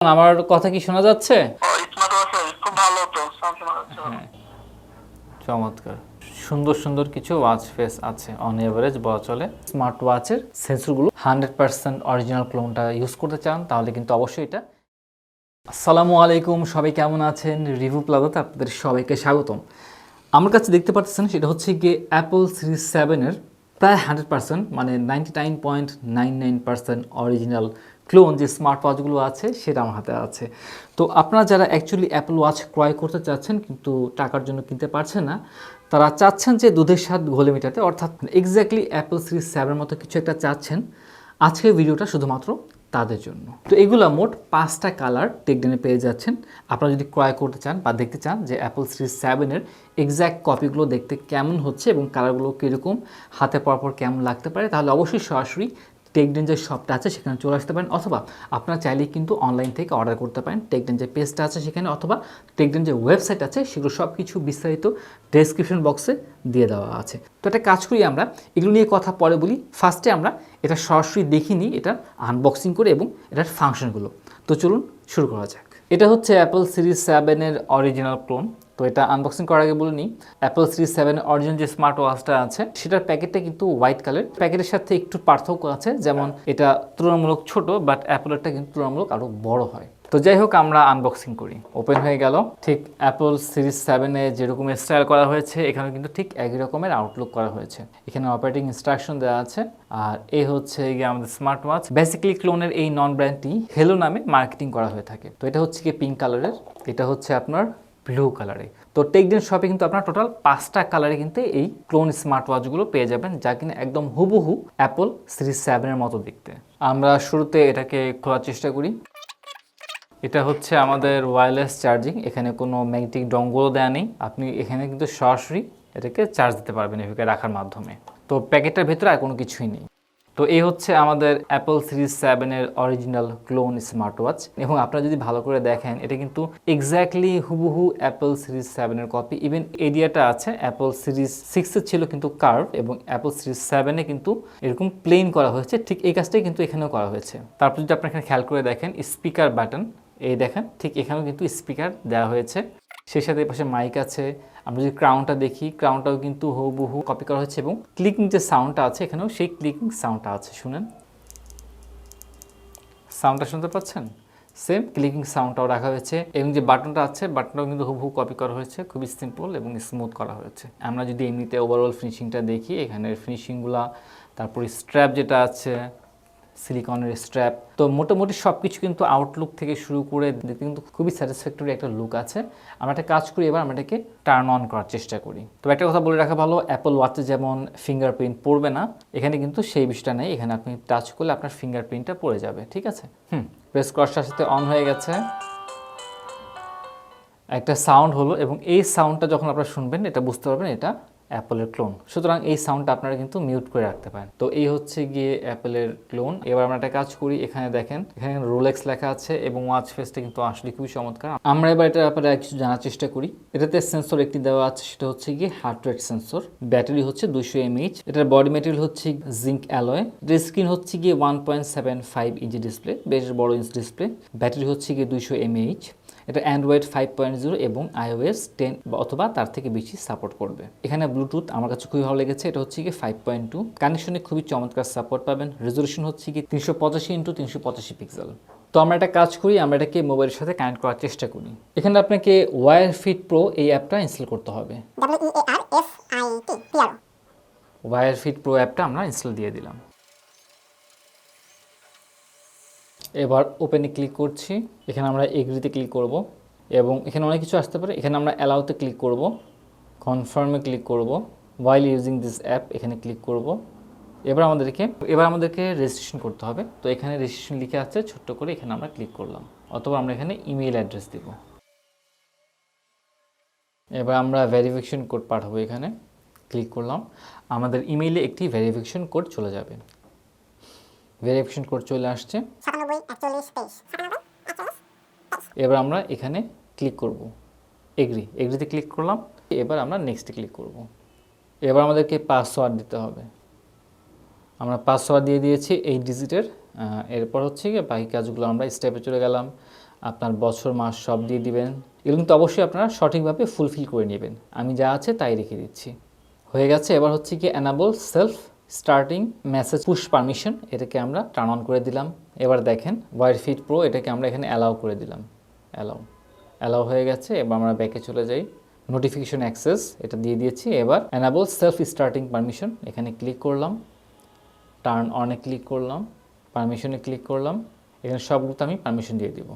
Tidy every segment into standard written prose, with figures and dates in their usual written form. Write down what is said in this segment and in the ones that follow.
আমার কথা কি শোনা যাচ্ছে? খুব ভালো তো সাউন্ড শোনা যাচ্ছে। হ্যাঁ, চমৎকার। সুন্দর সুন্দর কিছু ওয়াচ ফেস আছে অন এভারেজ বলা চলে। স্মার্ট ওয়াচের সেন্সরগুলো 100% অরিজিনাল ক্লোনটা ইউজ করতে চান তাহলে কিন্তু অবশ্যই এটা। আসসালামু আলাইকুম, সবাই কেমন আছেন? রিভিউ প্লাজাতে আপনাদের সবাইকে স্বাগতম। আমার কাছে দেখতে পাচ্ছেন সেটা হচ্ছে গিয়ে অ্যাপল সিরিজ 7-এর প্রায় 100% মানে 99.99% অরিজিনাল ক্লোন যে স্মার্ট ওয়াচগুলো আছে সেটা আমার হাতে আছে। তো আপনারা যারা অ্যাকচুয়ালি অ্যাপল ওয়াচ ক্রয় করতে চাচ্ছেন কিন্তু টাকার জন্য কিনতে পারছেন না, তারা চাচ্ছেন যে দুধের স্বাদ ঘোলে মেটাতে, অর্থাৎ এক্স্যাক্টলি অ্যাপল সিরিজ 7-এর মতো কিছু একটা চাচ্ছেন, আজকের ভিডিওটা শুধুমাত্র তাদের জন্য। তো এগুলো মোট 5টা কালার টেকডেনে পেয়ে যাচ্ছেন। আপনারা যদি ক্রয় করতে চান বা দেখতে চান যে অ্যাপল সিরিজ 7-এর এক্স্যাক্ট কপিগুলো দেখতে কেমন হচ্ছে এবং কালারগুলো কীরকম, হাতে পরপর কেমন লাগতে পারে, তাহলে অবশ্যই সরাসরি টেকডেন যে শপটা আছে সেখানে চলে আসতে পারেন, অথবা আপনারা চাইলেই কিন্তু অনলাইন থেকে অর্ডার করতে পারেন। টেকডেন যে পেজটা আছে সেখানে, অথবা টেকডেন যে ওয়েবসাইট আছে সেগুলো সব কিছু বিস্তারিত ডেসক্রিপশন বক্সে দিয়ে দেওয়া আছে। তো একটা কাজ করি, আমরা এগুলো নিয়ে কথা পরে বলি। ফার্স্টে আমরা এটা সরাসরি দেখি নিই, এটা আনবক্সিং করে এবং এটার ফাংশনগুলো। তো চলুন শুরু করা যাক। এটা হচ্ছে অ্যাপল সিরিজ 7-এর অরিজিনাল ক্লোন। তো এটা আনবক্সিং করার আগে বলে নিই, অ্যাপল সিরিজ 7 অরিজিনাল যে স্মার্ট ওয়াচটা আছে সেটার প্যাকেটটা কিন্তু হোয়াইট কালার। প্যাকেটের সাথে একটু পার্থক্য আছে, যেমন এটা তুলনামূলক ছোট, বাট অ্যাপলেরটা কিন্তু তুলনামূলক আরও বড় হয়। তো যাই হোক, আমরা আনবক্সিং করি। ওপেন হয়ে গেল। ঠিক অ্যাপল সিরিজ 7-এ যেরকম স্টাইল করা হয়েছে এখানে কিন্তু ঠিক একই রকমের আউটলুক করা হয়েছে। এখানে অপারেটিং ইনস্ট্রাকশন দেওয়া আছে। আর এই হচ্ছে গিয়ে আমাদের স্মার্ট ওয়াচ। বেসিক্যালি ক্লোনের এই নন ব্র্যান্ডটি হেলো নামে মার্কেটিং করা হয়ে থাকে। তো এটা হচ্ছে কি পিঙ্ক কালারের, এটা হচ্ছে আপনার ব্লু কালারে। তো টেকডেন শপে কিন্তু আপনার টোটাল 5টা কালারে কিন্তু এই ক্লোন স্মার্ট ওয়াচগুলো পেয়ে যাবেন, যা কিনা একদম হুবহু অ্যাপল সিরিজ 7-এর মতো দেখতে। আমরা শুরুতে এটাকে খোলার চেষ্টা করি। এটা হচ্ছে আমাদের ওয়্যারলেস চার্জিং। এখানে কোনো ম্যাগনেটিক ডঙ্গলও দেওয়া নেই। আপনি এখানে কিন্তু সরাসরি এটাকে চার্জ দিতে পারবেন এভাবে রাখার মাধ্যমে। তো প্যাকেটের ভেতরে আর কোনো কিছুই নেই। তো এই হচ্ছে আমাদের অ্যাপল সিরিজ 7-এর অরিজিনাল ক্লোন স্মার্ট ওয়াচ। এবং আপনারা যদি ভালো করে দেখেন এটা কিন্তু এক্স্যাক্টলি হুবহু অ্যাপল সিরিজ 7-এর কপি। ইভেন এরিয়াটা আছে অ্যাপল সিরিজ 6-এ ছিল কিন্তু কার্ভ, এবং অ্যাপল সিরিজ 7-এ কিন্তু এরকম প্লেন করা হয়েছে। ঠিক এই কাজটাই কিন্তু এখানেও করা হয়েছে। তারপর যদি আপনারা এখানে খেয়াল করে দেখেন স্পিকার বাটন, এই দেখেন ঠিক এখানেও কিন্তু স্পিকার দেওয়া হয়েছে। সেই সাথে পাশে মাইক আছে। আমরা যদি ক্রাউনটা দেখি, ক্রাউনটাও কিন্তু হুবহু কপি করা হয়েছে, এবং ক্লিকিং যে সাউন্ডটা আছে এখানেও সেই ক্লিকিং সাউন্ডটা আছে। শুনেন, সাউন্ডটা শুনতে পাচ্ছেন? সেম ক্লিকিং সাউন্ডটাও রাখা হয়েছে, এবং যে বাটনটা আছে বাটনটাও কিন্তু হুবহু কপি করা হয়েছে। খুবই সিম্পল এবং স্মুথ করা হয়েছে। আমরা যদি এমনিতে ওভারঅল ফিনিশিংটা দেখি, এখানের ফিনিশিংগুলা, তারপরে স্ট্র্যাপ যেটা আছে সিলিকনের স্ট্র্যাপ, তো মোটামুটি সব কিছু কিন্তু আউটলুক থেকে শুরু করে দেখতে কিন্তু খুবই স্যাটিসফ্যাক্টরি একটা লুক আছে। আমরা একটা কাজ করি, এবার আমরা এটাকে টার্ন অন করার চেষ্টা করি। তো একটা কথা বলে রাখা ভালো, অ্যাপল ওয়াচে যেমন ফিঙ্গারপ্রিন্ট পড়বে না, এখানে কিন্তু সেই বিষয়টা নেই। এখানে আপনি টাচ করলে আপনার ফিঙ্গারপ্রিন্টটা পড়ে যাবে। ঠিক আছে, প্রেস করার সাথে অন হয়ে গেছে, একটা সাউন্ড হলো, এবং এই সাউন্ডটা যখন আপনারা শুনবেন এটা বুঝতে পারবেন এটা অ্যাপলের ক্লোন। সুতরাং এই সাউন্ডটা আপনারা কিন্তু মিউট করে রাখতে পারেন। তো এই হচ্ছে গিয়ে অ্যাপলের ক্লোন। এবার আমরা একটা কাজ করি, এখানে দেখেন এখানে রোলেক্স লেখা আছে, এবং ওয়াচ ফেসটা কিন্তু আসলে খুবই চমৎকার। আমরা এবার এটার ব্যাপারে কিছু জানার চেষ্টা করি। এটাতে সেন্সর একটি দেওয়া আছে, সেটা হচ্ছে গিয়ে হার্ট রেট সেন্সর। ব্যাটারি হচ্ছে 200 mAh। এটার বডি ম্যাটেরিয়াল হচ্ছে জিঙ্ক অ্যালয়। এটার স্ক্রিন হচ্ছে গিয়ে 1.75 ইঞ্চি ডিসপ্লে, বেশ বড় ইঞ্চ ডিসপ্লে। ব্যাটারি হচ্ছে গিয়ে 200 mAh। এটা অ্যান্ড্রয়েড 5.0 এবং iOS 10 অথবা তার থেকে বেশি সাপোর্ট করবে। এখানে ব্লুটুথ আমার কাছে খুবই ভালো লেগেছে, এটা হচ্ছে কি 5.2। কানেকশনে খুবই চমৎকার সাপোর্ট পাবেন। রেজলিউশন হচ্ছে কি 385x385 পিক্সেল। তো আমরা একটা কাজ করি, আমরা এটাকে মোবাইলের সাথে কানেক্ট করার চেষ্টা করি। এখানে আপনাকে ওয়্যার ফিট প্রো এই অ্যাপটা ইনস্টল করতে হবে। ওয়্যার ফিট প্রো অ্যাপটা আমরা ইনস্টল দিয়ে দিলাম। এবার ওপেনে ক্লিক করছি। এখানে আমরা এগ্রিতে ক্লিক করব, এবং এখানে অনেক কিছু আসতে পারে। এখানে আমরা অ্যালাউতে ক্লিক করব, কনফার্মে ক্লিক করব, ওয়াইল ইউজিং দিস অ্যাপ এখানে ক্লিক করব। এবার আমাদেরকে রেজিস্ট্রেশন করতে হবে। তো এখানে রেজিস্ট্রেশন লিখে আছে ছোট্ট করে, এখানে আমরা ক্লিক করলাম, অথবা আমরা এখানে ইমেইল অ্যাড্রেস দিব। এবার আমরা ভেরিফিকেশন কোড পাঠাবো, এখানে ক্লিক করলাম। আমাদের ইমেইলে একটি ভেরিফিকেশন কোড চলে যাবে। ভেরিফিকেশন কোড চলে আসছে। এবার আমরা এখানে ক্লিক করব, এগ্রিতে ক্লিক করলাম। এবার আমরা নেক্সটে ক্লিক করব। এবার আমাদেরকে পাসওয়ার্ড দিতে হবে। আমরা পাসওয়ার্ড দিয়ে দিয়েছি 8 ডিজিটের। এরপর হচ্ছে কি বাকি কাজগুলো আমরা স্টেপে চলে গেলাম। আপনার বছর মাস সব দিয়ে দিবেন। এগুলো কিন্তু অবশ্যই আপনারা সঠিকভাবে ফুলফিল করে নেবেন। আমি যা আছে তাই রেখে দিচ্ছি। হয়ে গেছে। এবার হচ্ছে কি enable self starting message push permission, এটাকে আমরা টার্ন অন করে দিলাম। এবার দেখেন ওয়াইড ফিট প্রো, এটাকে আমরা এখানে অ্যালাউ করে দিলাম। অ্যালাউ হয়ে গেছে। এবার আমরা ব্যাকে চলে যাই। নোটিফিকেশন অ্যাক্সেস এটা দিয়ে দিয়েছি। এবার এনাবল সেলফ স্টার্টিং পারমিশন, এখানে ক্লিক করলাম, টার্ন অনে ক্লিক করলাম, পারমিশনে ক্লিক করলাম। এখানে সবগুলোতে আমি পারমিশন দিয়ে দিব।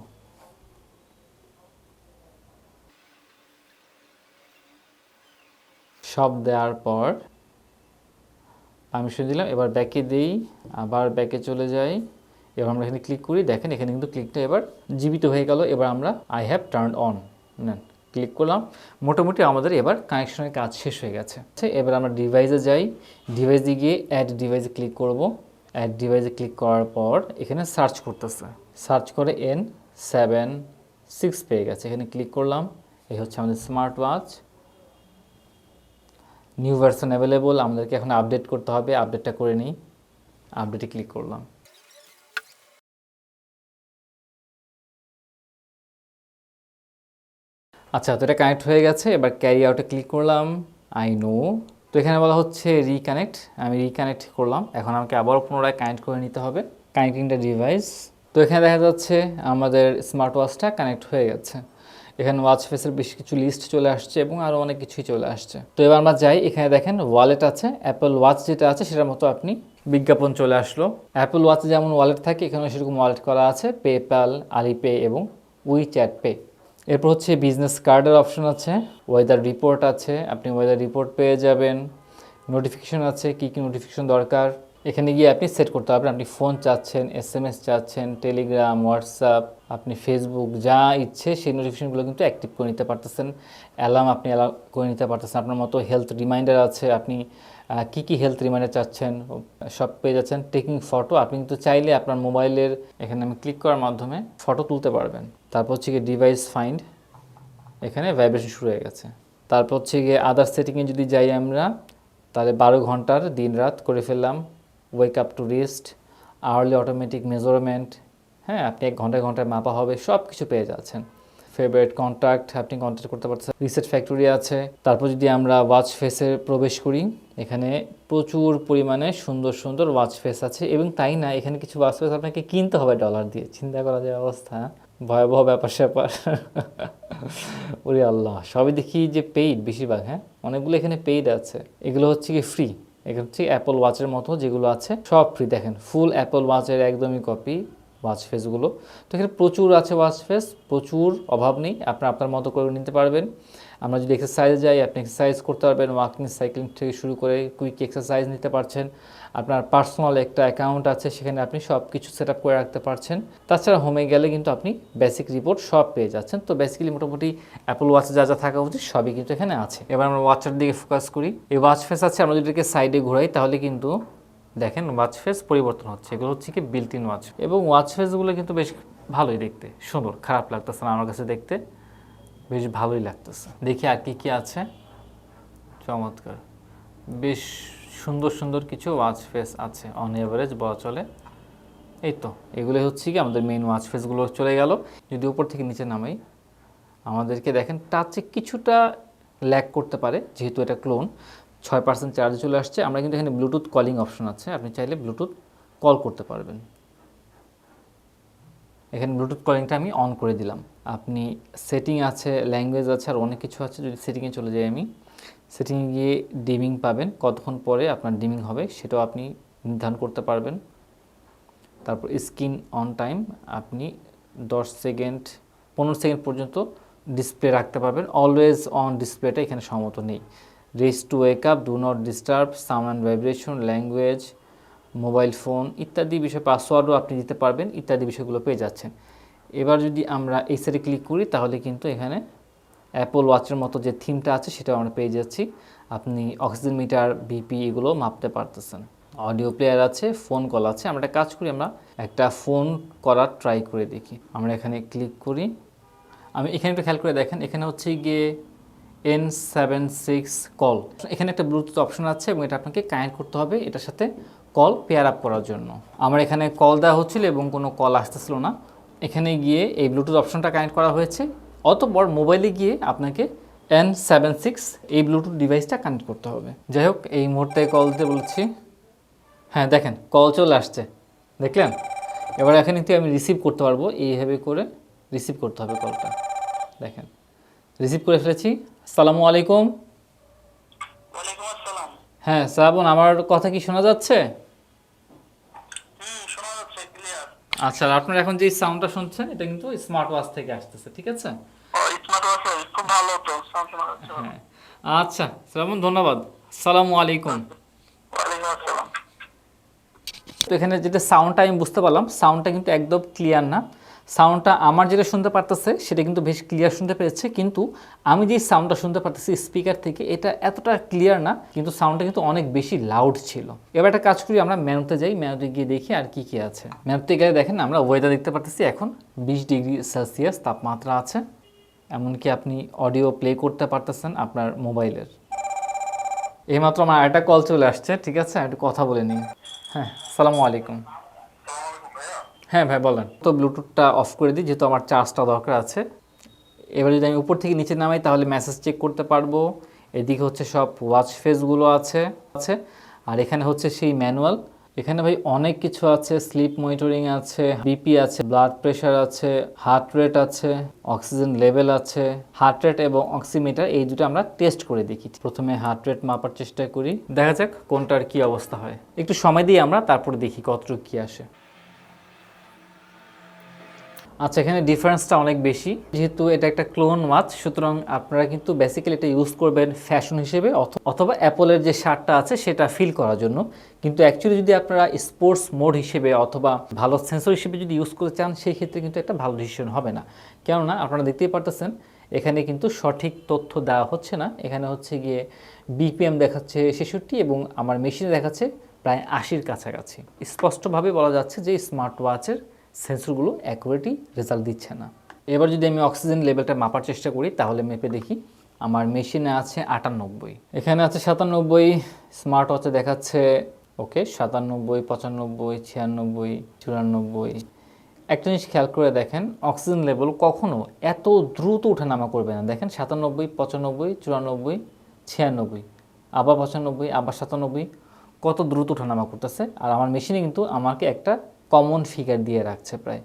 সব দেওয়ার পর পারমিশন দিলাম। এবার ব্যাকে দিই, আবার ব্যাকে চলে যাই। এবার আমরা এখানে ক্লিক করি, দেখেন এখানে কিন্তু ক্লিকটা এবার জীবিত হয়ে গেল। এবার আমরা আই হ্যাভ টার্ন অন নেন ক্লিক করলাম। মোটামুটি আমাদের এবার কানেকশনের কাজ শেষ হয়ে গেছে। এবার আমরা ডিভাইসে যাই, ডিভাইসে গিয়ে অ্যাড ডিভাইসে ক্লিক করব। অ্যাড ডিভাইসে ক্লিক করার পর এখানে সার্চ করতেছে, সার্চ করে N76 পেয়ে গেছে। এখানে ক্লিক করলাম। এই হচ্ছে আমাদের smart watch. New version available, আমাদেরকে এখন আপডেট করতে হবে। আপডেটটা করে নিই, আপডেটে ক্লিক করলাম। আচ্ছা, তো এটা কানেক্ট হয়ে গেছে। এবার ক্যারি আউটে ক্লিক করলাম। I know. তো এখানে বলা হচ্ছে রিকানেক্ট, আমি রিকানেক্ট করলাম। এখন আমাকে আবারও পুনরায় কানেক্ট করে নিতে হবে, কানেক্টিং দ্য ডিভাইস। তো এখানে দেখা যাচ্ছে আমাদের স্মার্ট ওয়াচটা কানেক্ট হয়ে গেছে। এখানে ওয়াচ ফেসের বেশ কিছু লিস্ট চলে আসছে এবং আরও অনেক কিছুই চলে আসছে। তো এবার আমরা যাই, এখানে দেখেন ওয়ালেট আছে, অ্যাপল ওয়াচ যেটা আছে সেটার মতো আপনি বিজ্ঞাপন চলে আসলো। অ্যাপল ওয়াচে যেমন ওয়ালেট থাকে এখানে সেরকম ওয়ালেট করা আছে, পেপ্যাল, আলিপে এবং উইচ্যাট পে। এরপর হচ্ছে বিজনেস কার্ডের অপশন আছে, ওয়েদার রিপোর্ট আছে, আপনি ওয়েদার রিপোর্ট পেয়ে যাবেন। নোটিফিকেশন আছে, কী কী নোটিফিকেশন দরকার এখানে গিয়ে আপনি সেট করতে পারবেন। আপনি ফোন চাচ্ছেন, SMS চাচ্ছেন, টেলিগ্রাম, হোয়াটসঅ্যাপ, আপনি ফেসবুক, যা ইচ্ছে সেই নোটিফিকেশনগুলো কিন্তু অ্যাক্টিভ করে নিতে পারতেছেন। অ্যালার্ম আপনি অ্যালাউ করে নিতে পারতেছেন। আপনার মতো হেলথ রিমাইন্ডার আছে, আপনি কী কী হেলথ রিমাইন্ডার চাচ্ছেন সব পেয়ে যাচ্ছেন। টেকিং ফটো, আপনি কিন্তু চাইলে আপনার মোবাইলের এখানে আমি ক্লিক করার মাধ্যমে ফটো তুলতে পারবেন। তারপর হচ্ছে গিয়ে ডিভাইস ফাইন্ড, এখানে ভাইব্রেশন শুরু হয়ে গেছে। তারপর হচ্ছে গিয়ে আদার সেটিংয়ে যদি যাই আমরা, তাহলে 12 ঘন্টার দিন রাত করে ফেললাম। Wake up to rest, hourly automatic measurement, হ্যাঁ আপনি 1 ঘন্টায় ঘন্টায় মাপা হবে, সব কিছু পেয়ে যাচ্ছেন। ফেভারিট কন্ট্যাক্ট, আপনি কন্ট্যাক্ট করতে পারছেন। রিসেট ফ্যাক্টরি আছে। তারপর যদি আমরা ওয়াচ ফেসে প্রবেশ করি, এখানে প্রচুর পরিমাণে সুন্দর সুন্দর ওয়াচ ফেস আছে। এবং তাই না, এখানে কিছু ওয়াচ ফেস আপনাকে কিনতে হবে ডলার দিয়ে। চিন্তা করা যায় অবস্থা, ভয়াবহ ব্যাপার স্যাপার। ওরে আল্লাহ, সবই দেখি যে পেইড বেশিরভাগ। হ্যাঁ, অনেকগুলো এখানে পেইড আছে, এগুলো হচ্ছে কি ফ্রি। এখানে হচ্ছে অ্যাপল ওয়াচের মতো যেগুলো আছে সব ফ্রি। দেখেন ফুল অ্যাপল ওয়াচের একদমই কপি ওয়াচ ফেসগুলো। তো এখানে প্রচুর আছে ওয়াচ ফেস, প্রচুর, অভাব নেই। আপনার মতো করে নিতে পারবেন। আমরা যদি এক্সারসাইজ যাই, আপনি এক্সারসাইজ করতে পারবেন, ওয়াকিং, সাইক্লিং থেকে শুরু করে কুইক এক্সারসাইজ নিতে পারছেন। আপনার পার্সোনাল একটা অ্যাকাউন্ট আছে, সেখানে আপনি সব কিছু সেট আপ করে রাখতে পারছেন। তাছাড়া হোমে গেলে কিন্তু আপনি বেসিক রিপোর্ট সব পেয়ে যাচ্ছেন। তো বেসিক্যালি মোটামুটি অ্যাপল ওয়াচে যা যা থাকা উচিত সবই কিন্তু এখানে আছে। এবার আমরা ওয়াচের দিকে ফোকাস করি। এই ওয়াচ ফেস আছে, আমরা যদি এটাকে সাইডে ঘোরাই তাহলে কিন্তু দেখেন ওয়াচ ফেস পরিবর্তন হচ্ছে। এগুলো হচ্ছে কি বিল্ট ইন ওয়াচ। এবং ওয়াচ ফেসগুলো কিন্তু বেশ ভালোই দেখতে, সুন্দর, খারাপ লাগতেছে না আমার কাছে, দেখতে বেশ ভালোই লাগতেছে। দেখি আর কি কি আছে। চমৎকার, বেশ সুন্দর সুন্দর কিছু ওয়াচ ফেস আছে অন এভারেজ বলা চলে। এই তো এগুলো হচ্ছে কি আমাদের মেইন ওয়াচ ফেসগুলো চলে গেল। যদি উপর থেকে নিচে নামাই, আমাদেরকে দেখেন টাচে কিছুটা ল্যাগ করতে পারে, যেহেতু এটা ক্লোন। 6% চার্জে চলে আসছে। আমরা কিন্তু এখানে ব্লুটুথ কলিং অপশন আছে, আপনি চাইলে ব্লুটুথ কল করতে পারবেন। এখানে ব্লুটুথ কলিংটা আমি অন করে দিলাম। আপনি সেটিং আছে, ল্যাঙ্গুয়েজ আছে, আর অনেক কিছু আছে। যদি সেটিংয়ে চলে যাই আমি, সেটিংয়ে গিয়ে ডিমিং পাবেন, কতক্ষণ পরে আপনার ডিমিং হবে সেটাও আপনি নির্ধারণ করতে পারবেন। তারপর স্ক্রিন অন টাইম, আপনি 10 সেকেন্ড 15 সেকেন্ড পর্যন্ত ডিসপ্লে রাখতে পারবেন। অলওয়েজ অন ডিসপ্লেটা এখানে সম্মত নেই। Race two wake up, do not disturb, sound and vibration, language, mobile phone ইত্যাদি বিষয়, পাসওয়ার্ডও আপনি দিতে পারবেন, ইত্যাদি বিষয়গুলো পেয়ে যাচ্ছেন। এবার যদি আমরা এই সাইডে ক্লিক করি তাহলে কিন্তু এখানে অ্যাপল ওয়াচের মতো যে থিমটা আছে সেটাও আমরা পেয়ে যাচ্ছি। আপনি অক্সিজেন মিটার, বিপি এগুলো মাপতে পারতেছেন। অডিও প্লেয়ার আছে, ফোন কল আছে। আমরা একটা কাজ করি, আমরা একটা ফোন করার ট্রাই করে দেখি। আমরা এখানে ক্লিক করি। আমি এখানে একটু খেয়াল করে দেখেন, এখানে হচ্ছে গিয়ে N76 কল। এখানে একটা ব্লুটুথ অপশন আছে এবং এটা আপনাকে কানেক্ট করতে হবে এটার সাথে কল পেয়ার আপ করার জন্য। আমার এখানে কল দেওয়া হচ্ছিল এবং কোনো কল আসতেছিল না। এখানে গিয়ে এই ব্লুটুথ অপশনটা কানেক্ট করা হয়েছে, অতঃপর মোবাইলে গিয়ে আপনাকে N76 এই ব্লুটুথ ডিভাইসটা কানেক্ট করতে হবে। যাই হোক, এই মুহূর্তে কল দিতে বলছি। হ্যাঁ দেখেন, কল চলে আসছে, দেখলেন? এবার এখানে কিন্তু আমি রিসিভ করতে পারবো, এইভাবে করে রিসিভ করতে হবে কলটা। দেখেন, রিসিভ করে ফেলেছি। আসসালামু আলাইকুম। ওয়ালাইকুম আসসালাম। হ্যাঁ শ্রাবণ, আমার কথা কি শোনা যাচ্ছে? শোনা যাচ্ছে ক্লিয়ার। আচ্ছা, আপনার এখন যে সাউন্ডটা শুনছেন এটা কিন্তু স্মার্ট ওয়াচ থেকে আসতেছে, ঠিক আছে? ও স্মার্ট ওয়াচ খুব ভালো তো, সাউন্ড শোনা যাচ্ছে। হ্যাঁ আচ্ছা শ্রাবণ, ধন্যবাদ। আসসালামু আলাইকুম। ওয়ালাইকুম আসসালাম। তো এখানে যেটা সাউন্ডটা আমি বুঝতে পারলাম, সাউন্ডটা কিন্তু একদম ক্লিয়ার না। সাউন্ডটা আমার যেটা শুনতে পারতেছে সেটা কিন্তু বেশ ক্লিয়ার শুনতে পেরেছে, কিন্তু আমি যে সাউন্ডটা শুনতে পারতেছি স্পিকার থেকে এটা এতটা ক্লিয়ার না, কিন্তু সাউন্ডটা কিন্তু অনেক বেশি লাউড ছিল। এবার একটা কাজ করি, আমরা মেনুতে যাই, মেনুতে গিয়ে দেখি আর কি কি আছে। মেনুতে গিয়ে দেখেন আমরা ওয়েদার দেখতে পারতেছি, এখন 20°C তাপমাত্রা আছে। এমনকি আপনি অডিও প্লে করতে পারতেছেন আপনার মোবাইলের। এইমাত্র আমার আরেকটা কল চলে আসছে, ঠিক আছে? একটু কথা বলে নিই। হ্যাঁ, আসসালামু আলাইকুম। হ্যাঁ ভাই বলেন। তো ব্লুটুথটা অফ করে দিই, যেহেতু আমার চার্জটা দরকার আছে। এবার যদি আমি উপর থেকে নিচে নামাই তাহলে মেসেজ চেক করতে পারবো। এদিকে হচ্ছে সব ওয়াচ ফেসগুলো আছে, আর এখানে হচ্ছে সেই ম্যানুয়াল। এখানে ভাই অনেক কিছু আছে, স্লিপ মনিটরিং আছে, বিপি আছে, ব্লাড প্রেশার আছে, হার্ট রেট আছে, অক্সিজেন লেভেল আছে। হার্ট রেট এবং অক্সিমিটার এই দুটো আমরা টেস্ট করে দেখি। প্রথমে হার্ট রেট মাপার চেষ্টা করি, দেখা যাক কোনটার কি অবস্থা হয়। একটু সময় দিয়ে আমরা তারপরে দেখি কতটুকু কি আসে। আচ্ছা, এখানে ডিফারেন্সটা অনেক বেশি, যেহেতু এটা একটা ক্লোন ওয়াচ, সুতরাং আপনারা কিন্তু বেসিক্যালি এটা ইউজ করবেন ফ্যাশন হিসেবে অথবা অ্যাপলের যে শার্টটা আছে সেটা ফিল করার জন্য। কিন্তু অ্যাকচুয়ালি যদি আপনারা স্পোর্টস মোড হিসেবে অথবা ভালো সেন্সর হিসেবে যদি ইউজ করতে চান, সেই ক্ষেত্রে কিন্তু একটা ভালো ডিসিশন হবে না। কেননা আপনারা দেখতেই পারতেছেন এখানে কিন্তু সঠিক তথ্য দেওয়া হচ্ছে না। এখানে হচ্ছে গিয়ে বিপিএম দেখাচ্ছে 66 এবং আমার মেশিনে দেখাচ্ছে প্রায় 80-র কাছাকাছি। স্পষ্টভাবে বলা যাচ্ছে যে স্মার্ট ওয়াচের সেন্সরগুলো অ্যাকুরেটই রেজাল্ট দিচ্ছে না। এবার যদি আমি অক্সিজেন লেভেলটা মাপার চেষ্টা করি তাহলে মেপে দেখি। আমার মেশিনে আছে 98, এখানে আছে 97, স্মার্ট ওয়াচে দেখাচ্ছে ওকে 97, 95, 96, 94। একটা জিনিস খেয়াল করে দেখেন, অক্সিজেন লেভেল কখনো এত দ্রুত ওঠানামা করবে না। দেখেন 97, 95, 94, 96, আবার 95, আবার 97, কত দ্রুত ওঠানামা করতেছে। আর আমার মেশিনে কিন্তু আমাকে একটা কমন ফিগার দিয়ে রাখছে প্রায়।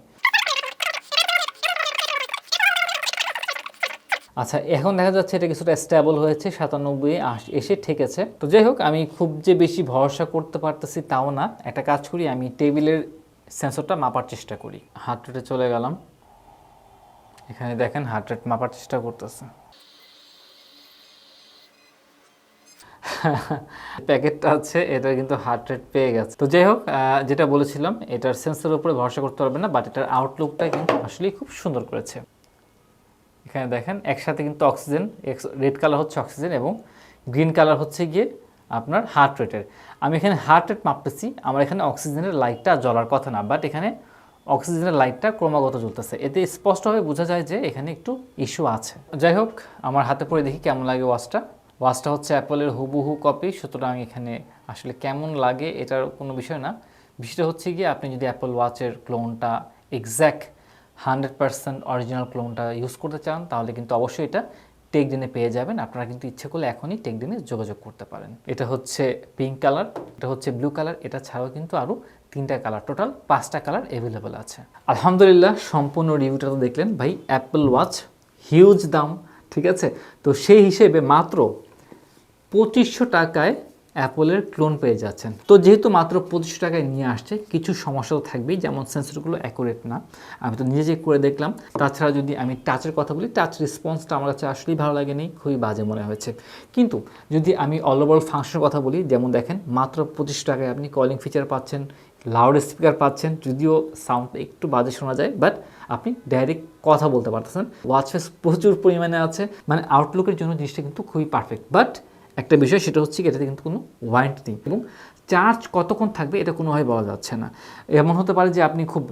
আচ্ছা, এখন দেখা যাচ্ছে এটা কিছুটা স্টেবল হয়েছে, 97 এসে ঠেকেছে। তো যাই হোক, আমি খুব যে বেশি ভরসা করতে পারতেছি তাও না। একটা কাজ করি, আমি টেবিলের সেন্সরটা মাপার চেষ্টা করি। হার্ট রেটে চলে গেলাম, এখানে দেখেন হার্ট রেট মাপার চেষ্টা করতেছে। প্যাকেটটা আছে, এটা কিন্তু হার্ট রেট পেয়ে গেছে। তো যাই হোক, যেটা বলেছিলাম, এটার সেন্সরের উপরে ভরসা করতে পারবে না, বাট এটার আউটলুকটা কিন্তু আসলেই খুব সুন্দর করেছে। এখানে দেখেন একসাথে কিন্তু অক্সিজেন, রেড কালার হচ্ছে অক্সিজেন এবং গ্রিন কালার হচ্ছে গিয়ে আপনার হার্ট রেটের। আমি এখানে হার্ট রেট মাপতেছি, আমার এখানে অক্সিজেনের লাইটটা জ্বলার কথা না, বাট এখানে অক্সিজেনের লাইটটা ক্রমাগত জ্বলতেছে। এতে স্পষ্টভাবে বোঝা যায় যে এখানে একটু ইস্যু আছে। যাই হোক, আমার হাতে পরে দেখি কেমন লাগে ওয়াচটা। ওয়াচটা হচ্ছে অ্যাপলের হুবহু কপি, সুতরাং এখানে আসলে কেমন লাগে এটার কোনো বিষয় না। বিষয়টা হচ্ছে গিয়ে আপনি যদি অ্যাপল ওয়াচের ক্লোনটা এক্স্যাক্ট 100% অরিজিনাল ক্লোনটা ইউজ করতে চান তাহলে কিন্তু অবশ্যই এটা টেকডেনে পেয়ে যাবেন। আপনারা কিন্তু ইচ্ছে করলে এখনই টেকডেনে যোগাযোগ করতে পারেন। এটা হচ্ছে পিঙ্ক কালার, এটা হচ্ছে ব্লু কালার, এটা ছাড়াও কিন্তু আরও 3টা কালার, টোটাল 5টা কালার অ্যাভেলেবেল আছে। আলহামদুলিল্লাহ, সম্পূর্ণ রিভিউটা তো দেখলেন ভাই। অ্যাপল ওয়াচ হিউজ দাম, ঠিক আছে? তো সেই হিসেবে মাত্র 2500 টাকায় অ্যাপলের ক্লোন পেয়ে যাচ্ছেন। তো যেহেতু মাত্র 2500 টাকায় নিয়ে আসছে, কিছু সমস্যা তো থাকবেই, যেমন সেন্সরগুলো অ্যাকুরেট না, আমি তো নিজে চেক করে দেখলাম। তাছাড়া যদি আমি টাচের কথা বলি, টাচ রেসপন্সটা আমার কাছে আসলেই ভালো লাগেনি, খুবই বাজে মনে হয়েছে। কিন্তু যদি আমি অল ওভার ফাংশনের কথা বলি, যেমন দেখেন মাত্র 2500 টাকায় আপনি কলিং ফিচার পাচ্ছেন, লাউড স্পিকার পাচ্ছেন, যদিও সাউন্ড একটু বাজে শোনা যায়, বাট আপনি ডাইরেক্ট কথা বলতে পারতেছেন। ওয়াচ ফেস প্রচুর পরিমাণে আছে, মানে আউটলুকের জন্য জিনিসটা কিন্তু খুবই পারফেক্ট। বাট একটা বিষয়, সেটা হচ্ছে এটাতে কিন্তু কোনো ওয়ারেন্টি নেই এবং চার্জ কতক্ষণ থাকবে এটা কোনোভাবে বলা যাচ্ছে না। এমন হতে পারে যে আপনি খুব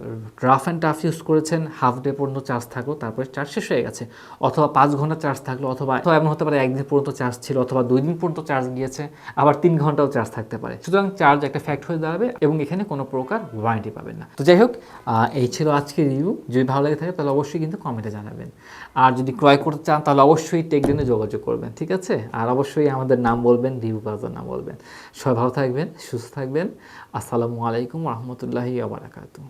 রাফ অ্যান্ড টাফ ইউজ করেছেন, হাফ ডে পর্যন্ত চার্জ থাকলো, তারপরে চার্জ শেষ হয়ে গেছে, অথবা 5 ঘন্টা চার্জ থাকলো, অথবা এমন হতে পারে 1 দিন পর্যন্ত চার্জ ছিল, অথবা 2 দিন পর্যন্ত চার্জ গিয়েছে, আবার 3 ঘন্টাও চার্জ থাকতে পারে। সুতরাং চার্জ একটা ফ্যাক্ট হয়ে দাঁড়াবে এবং এখানে কোনো প্রকার ওয়ারেন্টি পাবেন না। তো যাই হোক, এই ছিল আজকের রিভিউ। যদি ভালো লাগে থাকে তাহলে অবশ্যই কিন্তু কমেন্টে জানাবেন। আর যদি ক্রয় করতে চান তাহলে অবশ্যই টেকডেনে যোগাযোগ করবেন, ঠিক আছে? আর অবশ্যই আমাদের নাম বলবেন, রিভিউ প্লাজার নাম বলবেন। সবাই ভালো থাকবেন, সুস্থ থাকবেন। আসসালামু আলাইকুম রহমতুল্লাহি ওয়া বারাকাতুহু।